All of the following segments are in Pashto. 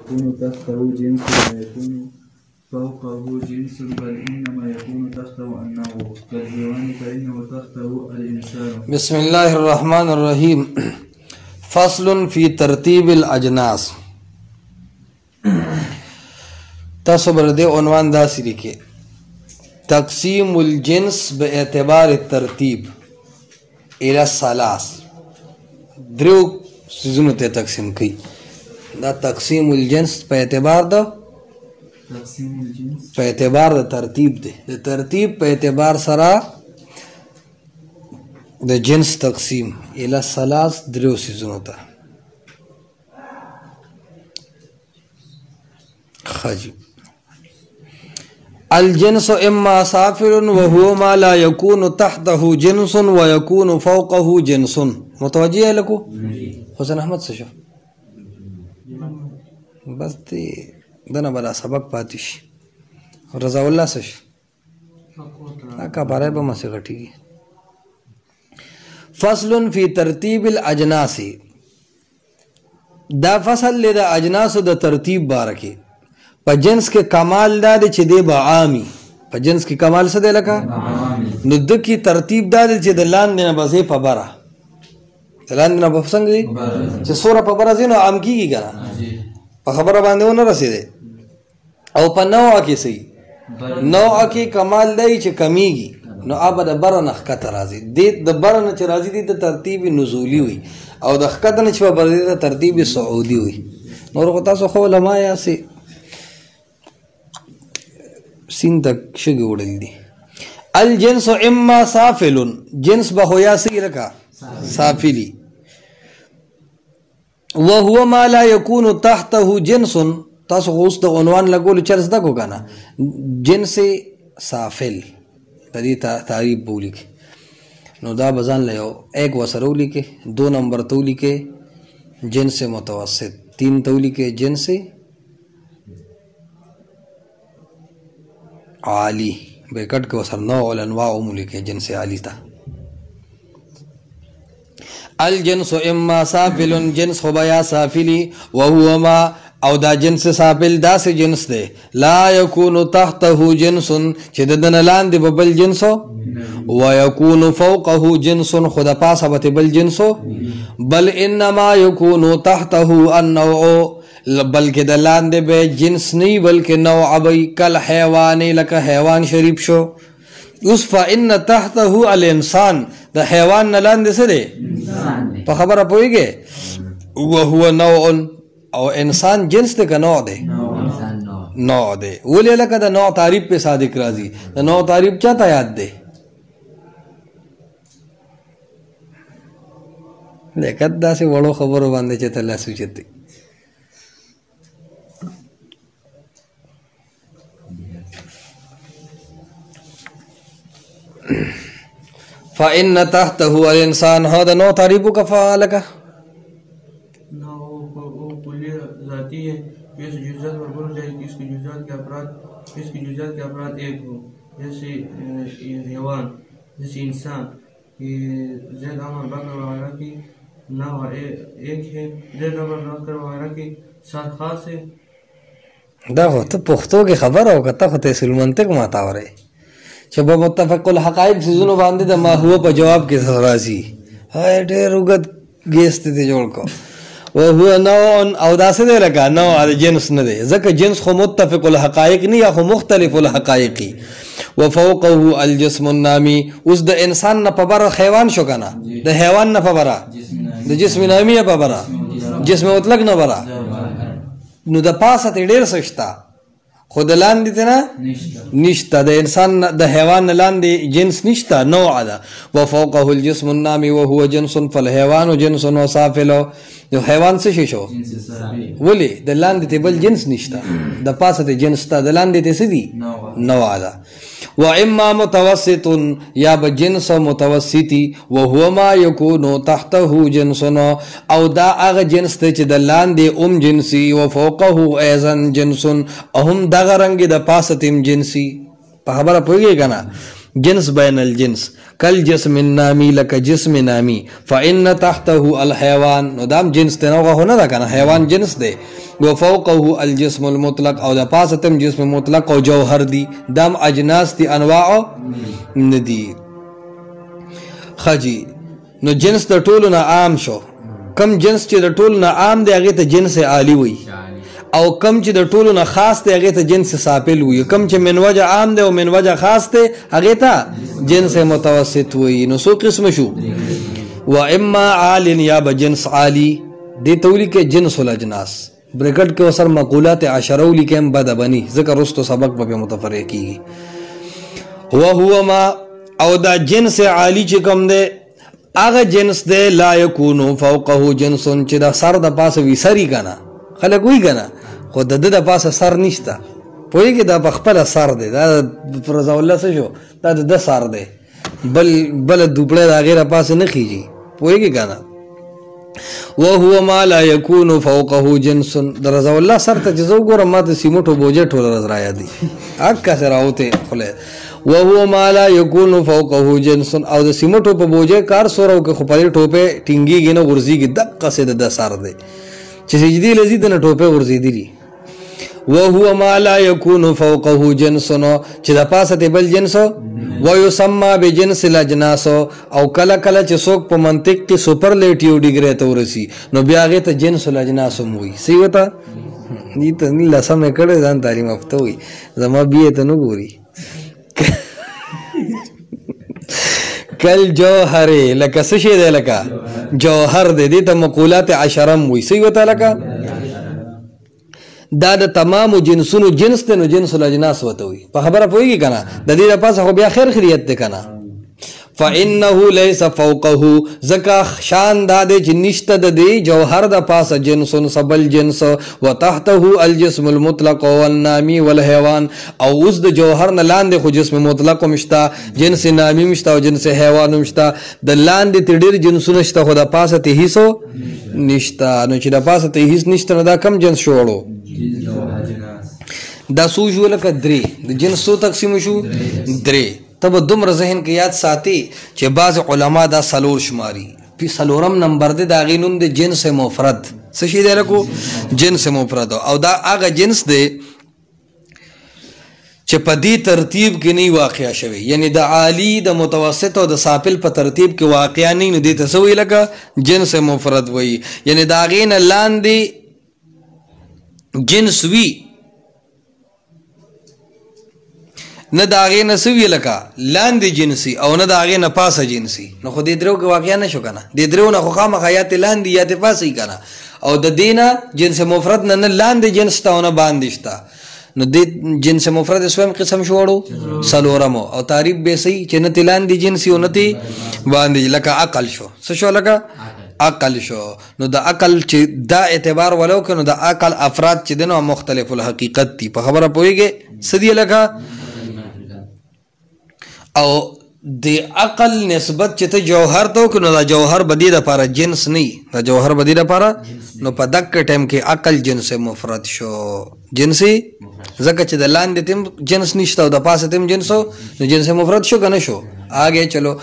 يكون تحته جنس ويكون فوقه جنس بل إنما يكون تحته النوع كالحيوان فإنه تحته الإنسان. بسم الله الرحمن الرحيم. فصل في ترتیب الاجناس. تصبر دے عنوان داسی لکھے تقسیم الجنس باعتبار الترتیب الى الثلاث. درو سيزونو ته تقسیم کی دا تقسیم الجنس په اعتبار دا تقسیم الجنس په اعتبار د ترتیب دی. د ترتیب په اعتبار سره د جنس تقسیم الى الثلاث درو سيزونو ته. خاجی الجنس اما سافر وهو ما لا يكون تحته جنس ويكون فوقه جنس. متوجه ہے لکو حسین احمد سے شو بس تی دنا بلا سبق پاتش رضا اللہ سے شو اکا بارے با مسے غٹی. فصل فی ترتیب الاجناس. دا فصل لی دا اجناس دا ترتیب بارکی پا جنس کے کمال دا دے چھ دے با عامی پا جنس کی کمال سے دے لکا نو دکی ترتیب دا دے چھ دلان دینا بزے پا برا دلان دینا بفسنگ دی چھ سورا پا برا زینو عام کی گی کنا پا خبر باندے ہونا رسی دے او پا نوع کی سی نوع کی کمال دائی چھ کمی گی نو آبا دا برا نخکت رازی دا برا نچ رازی دی دا ترتیب نزولی ہوئی او دا خکت نچ پا برا دی دا ترتیب سعودی ہوئی. نور خطا سو خول ما یا سی سین تک شگی اڑل دی. الجنس اما سافل جنس بخویا سی رکا سافلی وهو ما لا يكون تحته جنس. تاسو خوست دا عنوان لگولو چرس دا کو کنا جنس سافل تدی تعریف بولی کے نو دا بزان لیو ایک وسرولی کے دو نمبر تولی کے جنس متوسط تین تولی کے جنس عالی بے کٹ کے وسر نوع الانواع مولی کے جنس عالی تا. الجنس اما سافل جنس خبایا سافلی وهو ما او دا جنس سافل دا سے جنس دے لا یکون تحته جنس چھ ددن لان دے ببل جنسو ویکون فوقه جنس خدا پاسا بت بل جنسو بل انما یکون تحته النوع بلکہ دلان دے بے جنس نہیں بلکہ نوع بی کل حیوانی لکا حیوان شریف شو اس فا ان تحته الانسان دا حیوان نلان دے سدے پا خبر اپوئی گے وہو نوع او انسان جنس دے کا نوع دے نوع دے ولی لکا دا نوع تعریف پہ صادق رازی دا نوع تعریف چاہتا یاد دے لیکت دا سے وڑو خبرو باندے چاہتا اللہ سوچت دے. فَإِنَّ تَحْتَهُ الْإِنسان هذا نوع تعریفو کا فعالکا ذاتی ہے اس جزات پر بول جائے کہ اس کی جزات کے افراد ایک ہو جیسے حیوان جیسے انسان زید عمر بکر وغیرہ کی نوع ایک ہے زید عمر بکر وغیرہ کی ساتھ خاص ہے. دا ہو تو پختو کی خبر ہو کتا خو تحصیل منطق ماتا ہو رہے چبا متفق الحقائق سیزنو باندے دا ما ہوا پا جواب کے سراسی ہائے دیر اگت گیستے تے جوڑ کو وهو نوع او دا سے دے لگا نوع جنس ندے ذکر جنس خو متفق الحقائق نہیں یا خو مختلف الحقائقی. وفوقه الجسم النامی اس دا انسان نا پبرا حیوان شو کنا دا حیوان نا پبرا دا جسم نامی پبرا جسم مطلق نا برا نو دا پاسا تے دیر سشتا خود لان دیتے نا نشتا دا انسان دا حیوان لان دی جنس نشتا نوع دا. وفوقه الجسم النامی وهو جنس فالحیوان جنس وصافلو جو حیوان سے شو ولی دا لان دیتے بل جنس نشتا دا پاسا تے جنس تا دا لان دیتے سدی نوع دا. وَإِمَّا مُتَوَسِّطٌ یا بجنس متوسطی وَهُوَ مَا يَكُونُ تَحْتَهُ جنسن او دا اغا جنس تے چھ دلان دے جنسی وَفَوْقَهُ ایزن جنسن اہم دا غرنگ دا پاستیم جنسی. پا خبر پوئے گا نا جنس بین الجنس کل جسم نامی لکا جسم نامی فإن تحته الحیوان نو دام جنس تے نوغا ہونا دا کنا حیوان جنس دے وفوقه الجسم المطلق او د پاسه تم جسم مطلق او جوهر دی دام اجناس دی انواع ندی خجی نو جنس د ټولو نه عام شو کم جنس چې د ټولو نه عام دی هغه ته جنس عالی وي او کم چې د ټولو نه خاص دی هغه ته جنس سافل وي کم چې من وجه عام دی او من وجه خاص دی هغه ته جنس متوسط وي نو څو قسم شو و اما عال یا بجنس عالی دی تولی کې جنس الاجناس بریکٹ کې وسر مقولات عشرو لیکم بد بنی ذکر رستو سبق په متفرق کیږي وهو ما او دا جنس عالی چې کوم دی هغه جنس دی لا یکونو فوقه جنس چې دا سر د پاسه وی سری کنه خلک وی کنه خو د پاسه سر نشته پوهیږي دا په خپل سر دی دا فرض الله څه شو دا د سر دی بل دوپړه دا غیره پاسه نه خيږي پوهیږي کنه وهو ما لا يكون فوقه جنس درز الله سر ته جزو ګور ما د سیمټو بوجه ټول راز را یادي اکه سره اوته خله وهو ما لا يكون فوقه جنس او د سیمټو په بوجه کار سورو کې خپل ټوپه ټینګي غنه ورزيږي دقه سه د سر دی چې سجدي لذي د ټوپه ورزيدي دي وهو ما لا يكون فوقه جنس چې د پاسه ته بل جنس ويسمى بجنس الاجناس او کله کله چې څوک په منطق کې سپرلیټیو ډیګری ته ورسی نو بیا هغه ته جنس الاجناس موي صحیح وتا دې ته نه لسمه کړه ځان تعلیم افته وي زما بیا ته نو ګوري کل جوهر لکه څه شی دی لکه جوهر دې ته مقولات عشرم وي صحیح وتا لکه دا د تمام جنسونو جنس ته نو جنس الاجناس وته وي په خبره پويږي کنه د دې لپاره خو بیا خیر خیریت ده کنه فانه ليس فوقه زکا شان د جنشت د دی جوهر د پاسه جنسون سبل جنس وتحته الجسم المطلق والنامي والحيوان او اوس د جوهر نه لاندې خو جسم مطلق مشتا جنس نامي مشتا او جنس حیوان مشتا د لاندې تډیر جنسونه شته خو د پاسه ته هیڅ نشتا نو چې د پاسه ته هیڅ نشته دا کم جنس شوړو دا سو جو لکه درې د جنس سو تقسیم شو درې تب دومره ذهن کې یاد ساتي چې بعض علما دا سلور شماري په سلورم نمبر دی دا غینوم د جنس مفرد څه شي دی لکو جنس مفرد او دا هغه جنس دی چې په دې ترتیب کې نه واقع شوی یعنی د عالی د متوسط او د سافل په ترتیب کې واقع نه نه دي تسوي لکه جنس مفرد وایي یعنی دا غین لاندې جنس وی نه داغه نسوی لکه لاندې جنسي او نه داغه نه پاسه جنسي نو خو دې درو کې واقعیا نشو کنه دې درو نه خو خامخا یا ته لاندې یا ته پاسه کنه او د دینه جنس مفرد نه لاندې جنس ته نه باندې شتا نو دې جنس مفرد سوم قسم شوړو سلورمو او تعریف به سي چې نه لاندې جنسي او نه تی باندې لکه عقل شو څه شو لکه عقل شو نو د عقل چې دا اعتبار ولو کنو د عقل افراد چې دنو مختلف الحقیقت دي په خبره پويږي سدي لکه او د عقل نسبت چې ته جوهر ته کنو دا جوهر بدی د لپاره جنس نه دا جوهر بدی د لپاره نو په دک ټیم کې عقل جنس مفرد شو جنسي زکه چې د لاندې تم جنس نشته او د پاسه تم جنس نو جنس مفرد شو کنه شو آگے چلو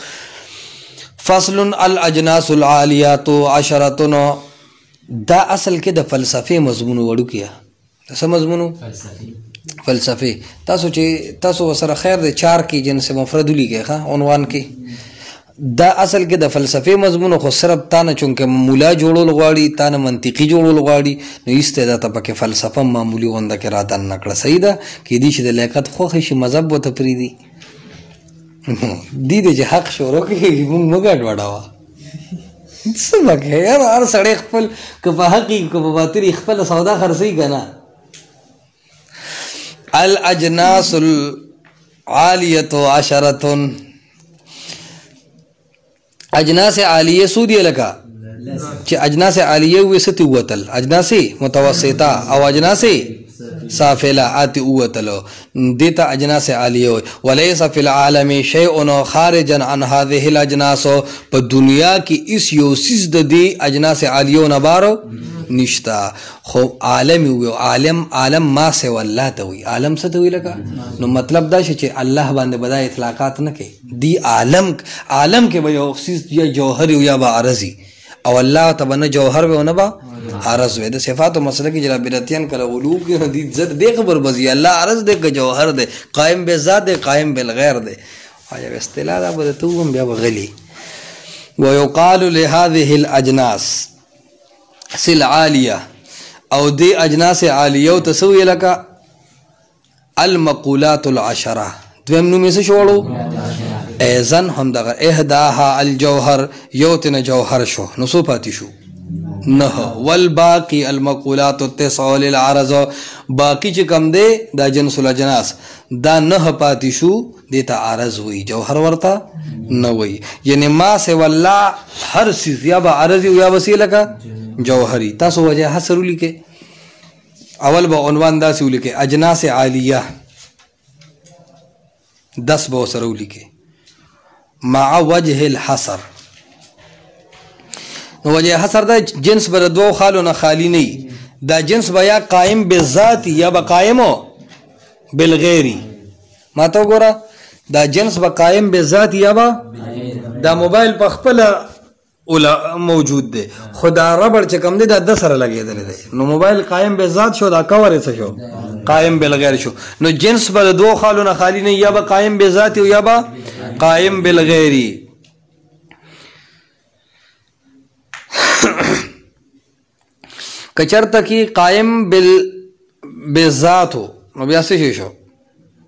فصل الاجناس العالیات عشرتن دا اصل کې د فلسفه مضمون وړو کیا څه مضمون فلسفه تاسو چې تاسو سره خیر د 4 کې جنس مفرد لیکه ښه عنوان کې دا اصل کې د فلسفه مضمون خو صرف تانه چونکه مولا جوړول غواړي تانه منطقي جوړول غواړي نو ایسته دا پکې فلسفه معمولی غونډه کې راتن نکړه صحیح ده کې دې چې د لیاقت خو شي مذهب وته پریدي دې دې حق شروع کې موږ غډواوا څه مګه یار هر سړی خپل که په حقي که په باطل خپل سودا خرڅي کنه الاجناس العالیه عشرتن اجناس عالیه سودی لکا چې اجناس عالیه وستی وتل اجناس متوسطه او اجناس سافله آتی اوتلو دیتا اجناس عالیه وليس في العالم شيء خارجا عن هذه الاجناس په دنیا کې اس یو سیز د دې اجناس عالیه نه بارو نشتا خو عالم وي عالم ما سه والله ته وي عالم څه ته وي لکه نو مطلب دا چې الله باندې بدای اطلاقات نه کوي دی عالم کې به یو سیز یا جوهر یا با عرضی او الله ته نه جوهر و نه با عرض و د صفات او مسله کې جلا بدعتيان کله علو کې حدیث زد دې خبر بزي الله عرض دې ک جوهر دې قائم بذات دې قائم بالغیر دې وایا استلا دا بده توم بیا بغلی ويقال لهذه الاجناس سل عاليه او دې اجناس عالیه تسوي لك المقولات العشره دویم نوم یې شوړو اذن هم دغه اهداها الجوهر یوتن جوهر شو نو سو پاتې شو نه والباقي المقولات التسع للعرض باقی چې کم دی دا جنس الاجناس دا نه پاتې شو دیتا عرض وی جوهر ورته نه وی یعنی ما سے والله هر چیز یا به عرض یا وسیله کا جوهری تاسو وجه حسر لیکه اول به عنوان دا سی لیکه اجناس عالیه 10 به سره لیکه مع وجه الحصر نو وجه حصر دا جنس بر دو خالو نه خالی نه دا جنس بیا قائم بالذات یا بقائمو بالغیری ما تو ګوره دا جنس با قائم بالذات یا با دا موبایل په خپل موجود دی خدا ربړ چې کم دی دا 10 سره لګیدل دی نو موبایل قائم بالذات شو دا کور څه شو قائم بالغیر شو نو جنس بر دو خالو نه خالی نه یا با قائم بالذات یا با قائم بالغیری کچرته کی قائم بالذات نو بیا څه شو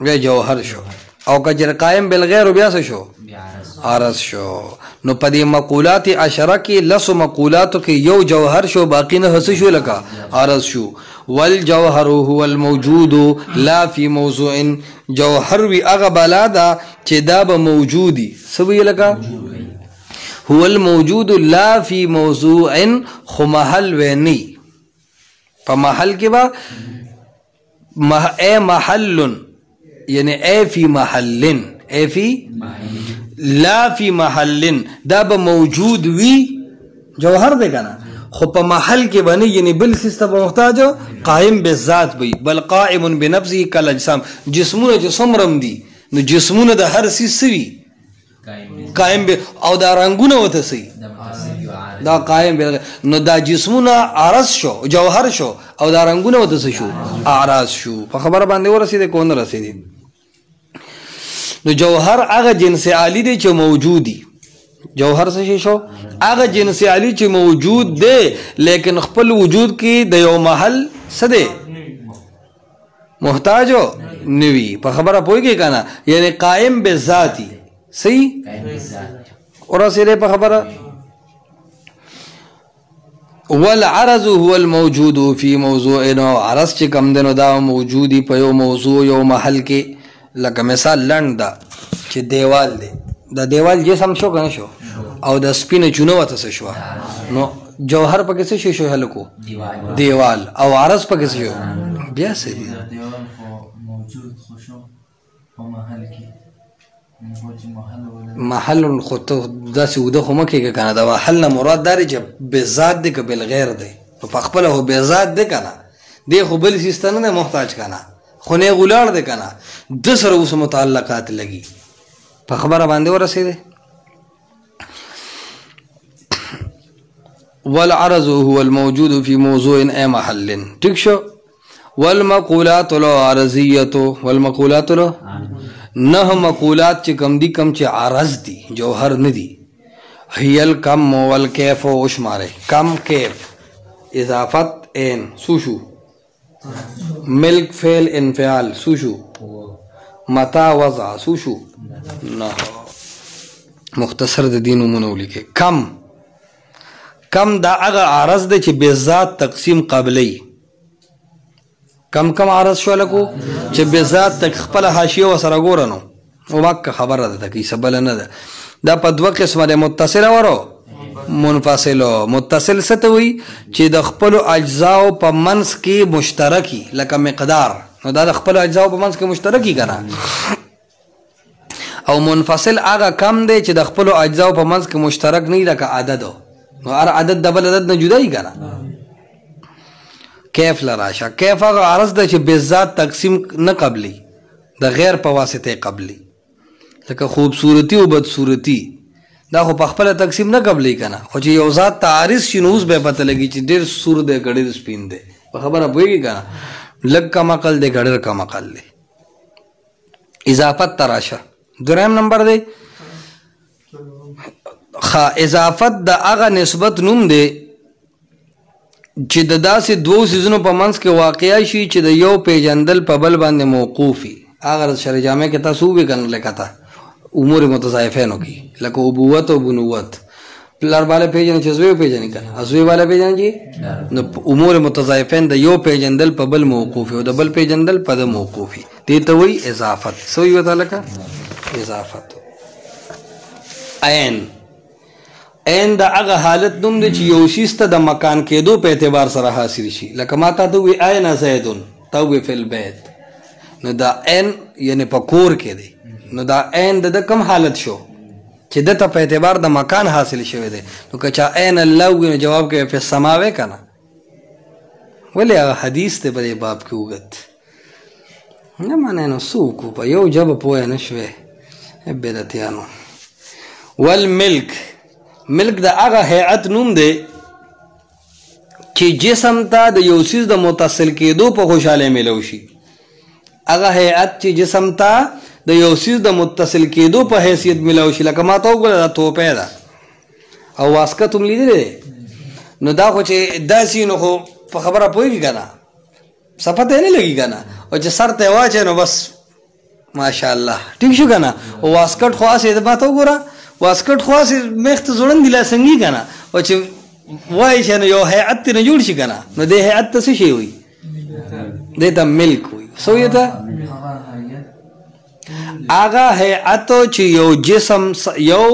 بیا جوهر شو او کچر قائم بالغیر بیا څه شو عرض شو نو پدې مقولات عشره کې لس مقولات کې یو جوهر شو باقی نه هڅ شو لکه عرض شو والجوهر هو الموجود لا في موضوع جوهر وی هغه بلادا چې دا به موجودی سوي لکه هو الموجود لا في موضوع خو محل ونی په محل کې با محل یعنی اے فی محل اے فی لا فی محل دا به موجود وی جوهر دی کنه خو په محل کې باندې یعنی بل سیسته به محتاج قائم بالذات وي بل قائم بنفسه کالاجسام جسمونه چې څومره دي نو جسمونه د هر سیس وي قائم او دا رنگونه وته سي دا قائم نو دا جسمونه عرض شو جوهر شو او دا رنگونه وته شو اعراض شو په خبره باندې ورسېده کو نه رسېده نو جوهر هغه جنس عالی دی چې موجودی جوهر څه شو هغه جنس عالی چې موجود دی لیکن خپل وجود کې د یو محل څه دی محتاج نوی په خبره پوهیږي کنه یعنی قائم بالذاتی صحیح ورسېده په خبره والعرض هو الموجود في موضوع عرض چې کم دنو دا موجودی په یو موضوع یو محل کې لکه مثال لند دا چې دیوال دی دا دیوال جسم شو کنه شو او د سپینه چونه وته شو نو جوهر پکې څه شو هلکو دیوال او عرض پکې څه شو بیا څه دی دیوال خو موجود خو شو په محل کې محل خو ته داسې وده خو مه کېږه که نه د محل نه مراد دا دی چې بذات دی که بالغیر دی نو په خپله خو بذات دی که نه دی خو بل څیز ته نه دی محتاج که نه خو نیغ ولاړ دی که نه ده سره اوس متعلقات لګي په خبره باندې ورسېدی والعرض هو الموجود في موضوع اي محل ٹھیک شو والمقولات العرضیه والمقولات نه مقولات چې کم دي کم چې عرض دي جوهر نه دي هي الكم والكيف وشماره کم کیف اضافت ان سوشو ملک فعل انفعال سوشو متى وضع سوشو نه مختصر د دینو منولی کې کم دا هغه عرض دی چې بذات تقسیم قبلی کم عرض شو لکو چې بذات تک خپل حاشیه وسره ګورنو او واک خبره ده کی سبل نه ده دا په دوه قسمه ده متصل ورو منفصل متصل ستوي چې د خپل اجزاء په منځ کې مشترکی لکه مقدار نو دا د خپل اجزاء په منځ کې مشترکی کنه او منفصل هغه کم دی چې د خپل اجزاء په منځ کې مشترک نه لکه عدد نو هر عدد د بل عدد نه جدای کنه کیف لراشه کیف هغه عرض ده چې بذات تقسیم نه قبلی د غیر په واسطه قبلی لکه خوبصورتی او بدصورتی دا خو په خپل تقسیم نه قبلې کنه خو چې یو ذات تعارض شي نو اوس به پته لګي چې ډېر سور دی که ډېر سپین دی په خبره پوهېږي کنه لږ کم عقل دی که ډېر کم عقل دی اضافت ته راشه دریم نمبر دی اضافت د هغه نسبت نوم دی چې د داسې دوو څیزونو په منځ کې واقع شي چې د یو پیژندل په بل باندې موقوف وي هغه شرع جامع کې تاسو ووایئ که نه لکه امور متضایفینو کې لکه ابوت او بنوت پلار بالا پیژنې چې زوی وپېژنې که نه زوی بالا پیژنې چې نو امور متضایفین د یو پیژندل په بل موقوف وي او د بل پیژندل په د موقوف وي دې ته وایي اضافت څه وایي ورته لکه اضافت عین د هغه حالت نوم دی چې یو شیز ته د مکان کېدو په اعتبار سره حاصل شي لکه ما تا ته ووایي عین زیدون تا ووایي فی البیت نو دا عین یعنې په کور کې دی نو دا عین د کم حالت شو چې د ته په اعتبار د مکان حاصل شوی دی نو که چا عین الله ووایي نو جواب کوي فی السما وی که نه ولې هغه حدیث دی په دې باب کې اوږد نه منې نو څه وکړو په یو ژبه پوه نه شوې بدعتیانو والملک ملک د هغه هیئت نوم دی چې جسم ته د یو څیز د متصل کېدو په خوشحالۍ میلو شي هغه هیئت چې جسم ته د یو څیز د متصل کېدو په حیثیت میلو شي لکه ما ته وګوره دا توپی ده او واسکټ هم لیدلی دی نو دا خو چې داسې نو خو په خبره پوهېږي که نه څه پته یې نه لګي که نه او چې سر ته یې واچوې نو بس ماشاءالله ټیک شو که نه او واسکټ خو هسې ما ته وګوره واسکټ خو هسې میخ ته ځوړندي لا سنګي که نه او چې وایي چې نو یو هیئت ترې نه جوړ شي که نه نو دې هیئت ته څه شی وایي دې ته ملک وایي څه وایي ته هغه هیئت چې یو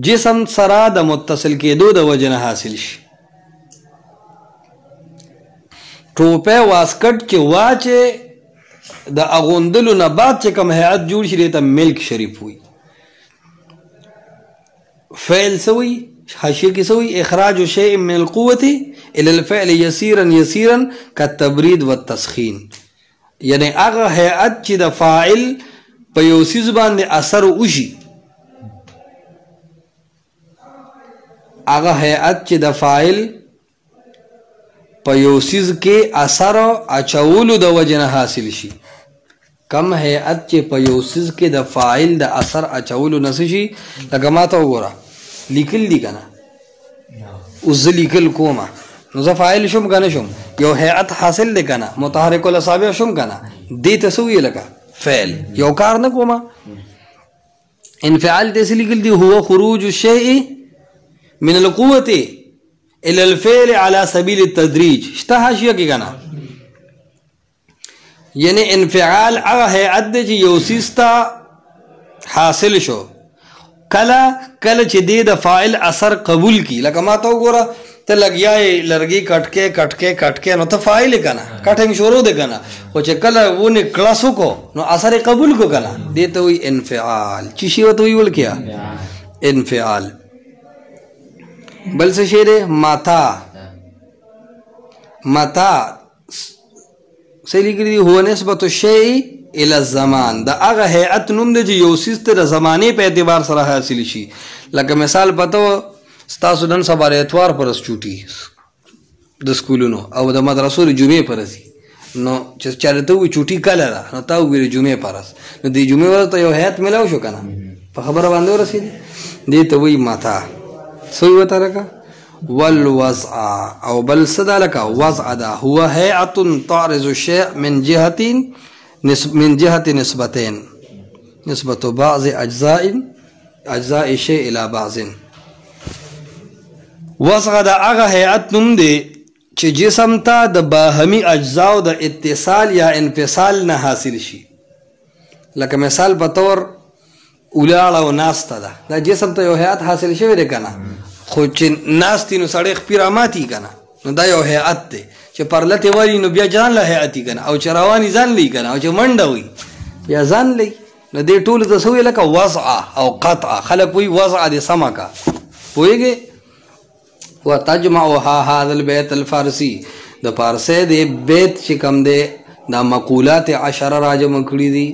جسم سره د متصل کېدو د وجې نه حاصل شي ټوپی واسکټ چې واچې د اغوندلو نه بعد چې کوم هیئت جوړ شي دې ته ملک شریف وایي فعل څه وایي حاشیه کې څه وایي اخراج شیء من القوة الى الفعل یسیرا یسیرا کالتبرید والتسخین یعنی هغه هیئت چې د فاعل په یو څیز باندې اثر وشي هغه هیئت چې د فاعل په یو څیز کې اثر اچولو د وجې نه حاصل شي کم هیئت چې په یو څیز کې د فاعل د اثر اچولو نه څه شي لکه ما ته وګوره لیکل دي که نه اوس زه لیکل کومه نو زه فاعل شم که نه شم یو هیئت حاصل دی که نه متحرک الاصابع شم که نه دې ته څه وایي لکه فعل یو کار نه کومه انفعال دې څه لیکل دي هو خروج الشیء من القوة الى الفعل على سبیل التدریج شته حاشیه کې که نه یعنی انفعال هغه هیئت دی چې یو څیز ته حاصل شو کله چې دې د فاعل اثر قبول کی لکه ما ته وګوره ته لګیا یې لرګي کټکې نو ته فاعل یې که نه کټنګ شروع دی که نه خو چې کله ونې کړس وکړو نو اثر یې قبول کړو که نه دې ته وایي انفعال چې شي ورته وایي ولکیا انفعال بل څه شی دی متا څه لیکلي دي هو نسبت الشیء الى الزمان د هغه هیئت نوم دی چې یو څیز ته د زمانې په اعتبار سره حاصل شي لکه مثال پته ستاسو نن سبا د اتوار پرس چوټي د سکولونو او د مدرسو د جمعې پرس نو چې چاته ته وایي چوټي کله ده نو تا ووایي د جمعې پرس نو د جمعې ورځ ته یو هیئت میلاو شو که نه په خبره باندې ورسېدي دې ته وایي متا څه وایي ورته لکه والوضع او بل څه ده لکه وضع ده هو هیئة تعرض الشیء من جهة نسبتين نسبة بعض اجزاء الشيء الى بعض وضع ده هغه هیئت نوم دی چې جسم ته د باهمي اجزاو د اتصال یا انفصال نه حاصل شي لکه مثال په طور ولاړه او ناسته ده دا جسم ته یو هیئت حاصل شوی دی که نه خو چې ناستې نو سړی خپې راماتي که نه نو دا یو هیئت دی چې پرلتې والي نو بیا ځان له هیئتي که نه او چې رواني ځان لي که نه او چې منډه وي بیا ځان لي نو دې ټولو ته څه وایي لکه وضع او قطع خلک وایي وضع دې سمه که پوهېږې وتجمعها هذا البيت الفارسي د پارسۍ د بیت چې کوم دی دا مقولات عشره راجمع کړي دي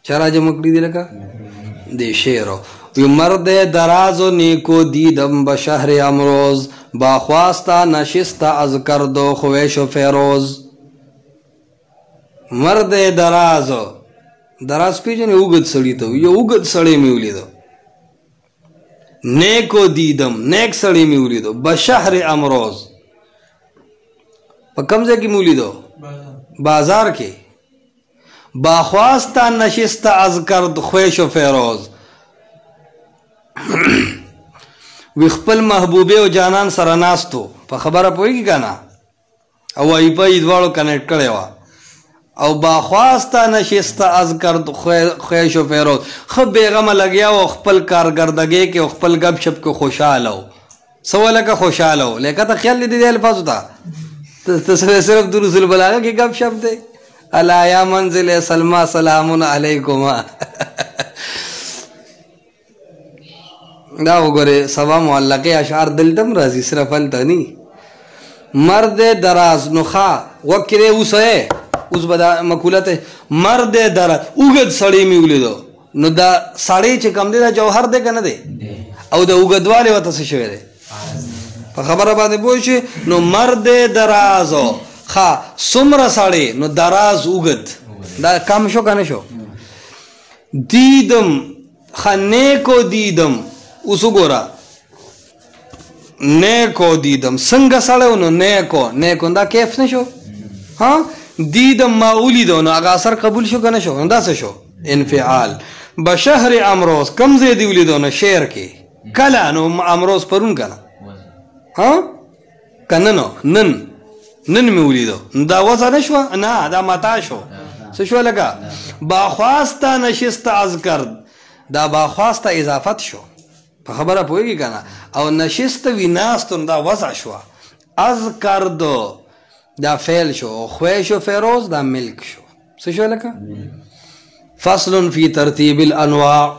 چا راجمع کړي دي لکه د شعر وی مرد دراز و نیکو دیدم به شهر امروز، با خواستا نشستا از کرد و خویش و فیروز. مرد دراز پیجنه اوگد سڑی تو، یہ اوگد سڑی میں ولیدو. نیکو دیدم، نیک سڑی میں ولیدو، بشهر امروز پا کمزے کی مولیدو بازار کے. باخواستا نشستا از کرد خویش و فیروز. وی خپل محبوبه او جانان سره ناستو په خبره پوهیږي کنه او ای په ایدوالو کنیکټ کړی وه او باخواستا نشسته از کرد خویش و فیروز. خو بیغمه لګیا و خپل کارګردګۍ کې او خپل گپ شپ کې خوشحاله و. څه ولکه خوشحاله و لکه ته خیال دې دې الفاظو ته ته صرف دروس البلاغه کې گپ شپ دی. الا یا منزل سلمى سلام علیکما. دا وګوره سبا معلقه اشعار دلتم راځي صرف هلته نی. مرد دراز نخا وکره اوس به دا مقوله ته مرد دراز اوږد سړی مې ولیدو نو دا سړی چې کم دی دا جوهر دی که نه دی او د اوږدوالي ورته څه شوی دی په خبره باندې پوه شي. نو مرد درازو ښه څومره سړی نو دراز اوږد دا کم شو که نه شو. دیدم ښه نیکو دیدم اوس وګوره نیکو دیدم څنګه سړی نو نیکو دا کیف نه شو. ها دیدم ما ولیدو نو هغه اثر قبول شو که نه شو. دا څه شو انفعال. بشهر امروز کم ځای دی ولیدو نو شعر کې کله نو امروز پرون که نه ها که نن مې ولیدو دا وضع نه شوه نه دا متا شو. څه شو لکه باخواسته نشسته از کرد دا باخواسته اضافت شو په خبره پوهېږي که نه او نشسته وي ناستو دا وضع شوه. از کردو دا فعل شو خویش و فیروز دا ملک شو. څه شو لکه فصل فی ترتیب الانواع.